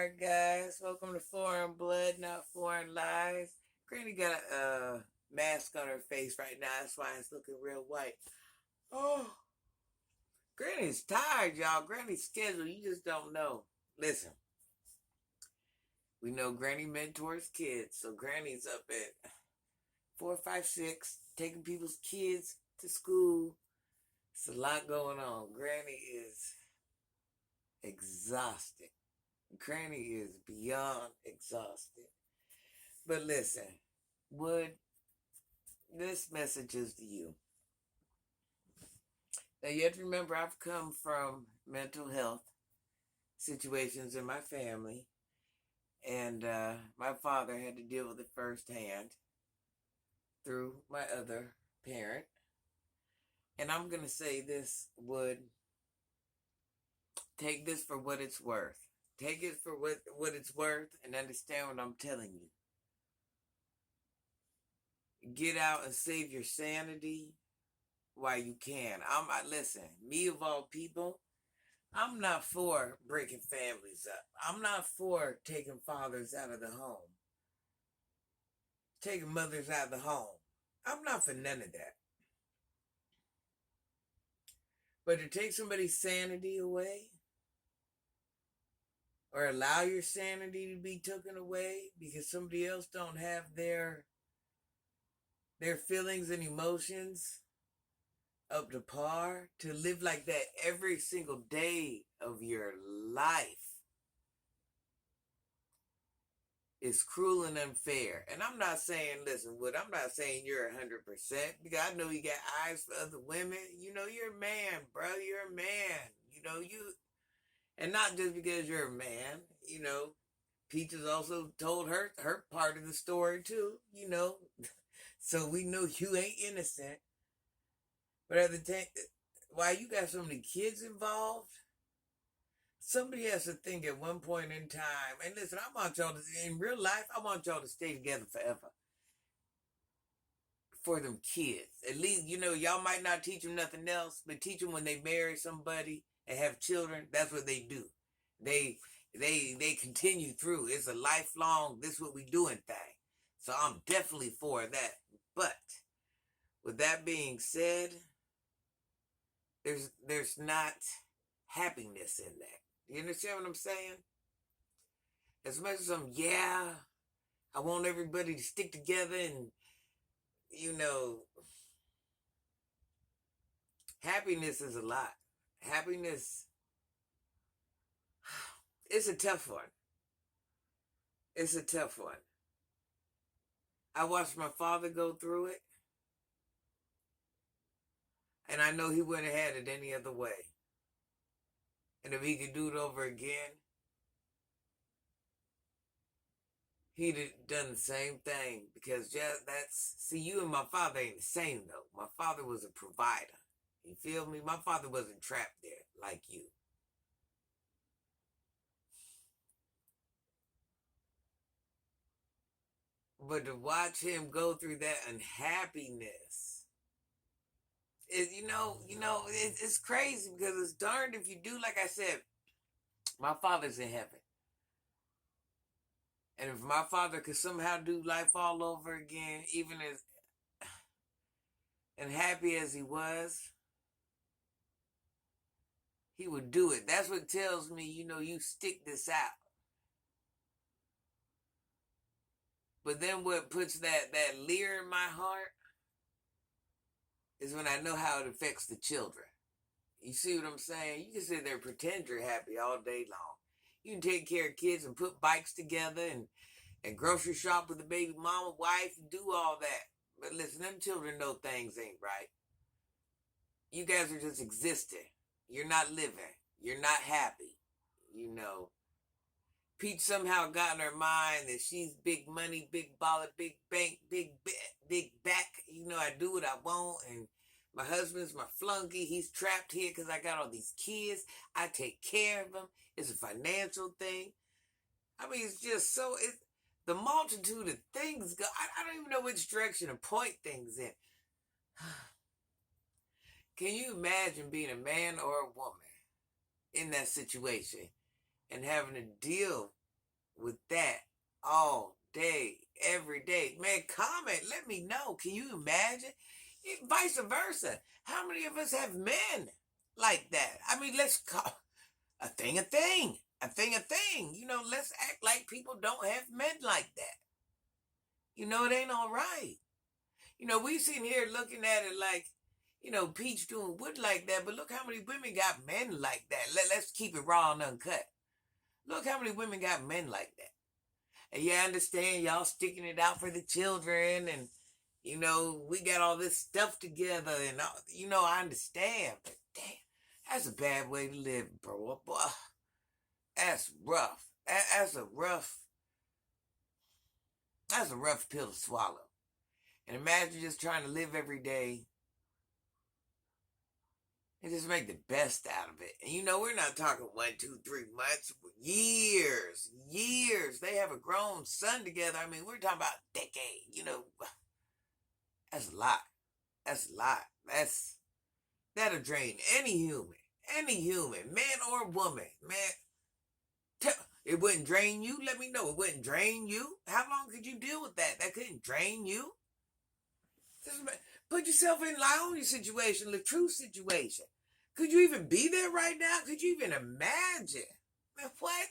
Alright guys, welcome to Foreign Blood, Not Foreign Lies. Granny got a mask on her face right now, that's why it's looking real white. Oh, Granny's tired, y'all. Granny's scheduled, you just don't know. Listen, we know Granny mentors kids, so Granny's up at 4, 5, 6, taking people's kids to school. It's a lot going on. Granny is exhausted. Granny is beyond exhausted. But listen, Wood, this message is to you. Now you have to remember I've come from mental health situations in my family. And my father had to deal with it firsthand through my other parent. And I'm going to say this, Wood, take this for what it's worth. Take it for what it's worth and understand what I'm telling you. Get out and save your sanity while you can. Listen, me of all people, I'm not for breaking families up. I'm not for taking fathers out of the home. Taking mothers out of the home. I'm not for none of that. But to take somebody's sanity away, or allow your sanity to be taken away because somebody else don't have their feelings and emotions up to par, to live like that every single day of your life is cruel and unfair. And I'm not saying, listen, Wood, I'm not saying you're 100%, because I know you got eyes for other women. You know, you're a man, bro. You're a man. You know, and not just because you're a man, you know, Peaches also told her part of the story too, you know. So we know you ain't innocent. But at the time, while you got so many kids involved, somebody has to think at one point in time, and listen, I want y'all to, in real life, I want y'all to stay together forever. For them kids. At least, you know, y'all might not teach them nothing else, but teach them when they marry somebody and have children, that's what they do. They continue through. It's a lifelong, this is what we doing thing. So I'm definitely for that. But with that being said, there's not happiness in that. You understand what I'm saying? As much as I want everybody to stick together and, you know, happiness is a lot. Happiness, it's a tough one. It's a tough one. I watched my father go through it, and I know he wouldn't have had it any other way. And if he could do it over again, he'd have done the same thing. Because you and my father ain't the same though. My father was a provider. You feel me? My father wasn't trapped there like you. But to watch him go through that unhappiness, it's crazy, because it's darned if you do. Like I said, my father's in heaven. And if my father could somehow do life all over again, even as unhappy as he was, he would do it. That's what tells me, you stick this out. But then what puts that leer in my heart is when I know how it affects the children. You see what I'm saying? You can sit there and pretend you're happy all day long. You can take care of kids and put bikes together and grocery shop with the baby mama, wife, and do all that. But listen, them children know things ain't right. You guys are just existing. You're not living. You're not happy. Peach somehow got in her mind that she's big money, big baller, big bank, big back. I do what I want, and my husband's my flunky. He's trapped here because I got all these kids. I take care of them. It's a financial thing. I mean, it's just the multitude of things go. I don't even know which direction to point things in. Can you imagine being a man or a woman in that situation and having to deal with that all day, every day. Man, comment, let me know. Can you imagine? Vice versa. How many of us have men like that? I mean, let's call a thing a thing. A thing a thing. Let's act like people don't have men like that. It ain't all right. We sitting here looking at it like, Peach doing wood like that, but look how many women got men like that. Let's keep it raw and uncut. Look how many women got men like that. And yeah, I understand y'all sticking it out for the children and, we got all this stuff together and, I understand. But damn, that's a bad way to live, bro. Boy, that's rough. That's a rough pill to swallow. And imagine just trying to live every day and just make the best out of it. And we're not talking 1, 2, 3 months, years. They have a grown son together. I mean, we're talking about decades. That's a lot. That'll drain any human, man or woman, man. It wouldn't drain you. Let me know. It wouldn't drain you. How long could you deal with that? That couldn't drain you. Put yourself in Lionel's situation, the true situation. Could you even be there right now? Could you even imagine? Man, what?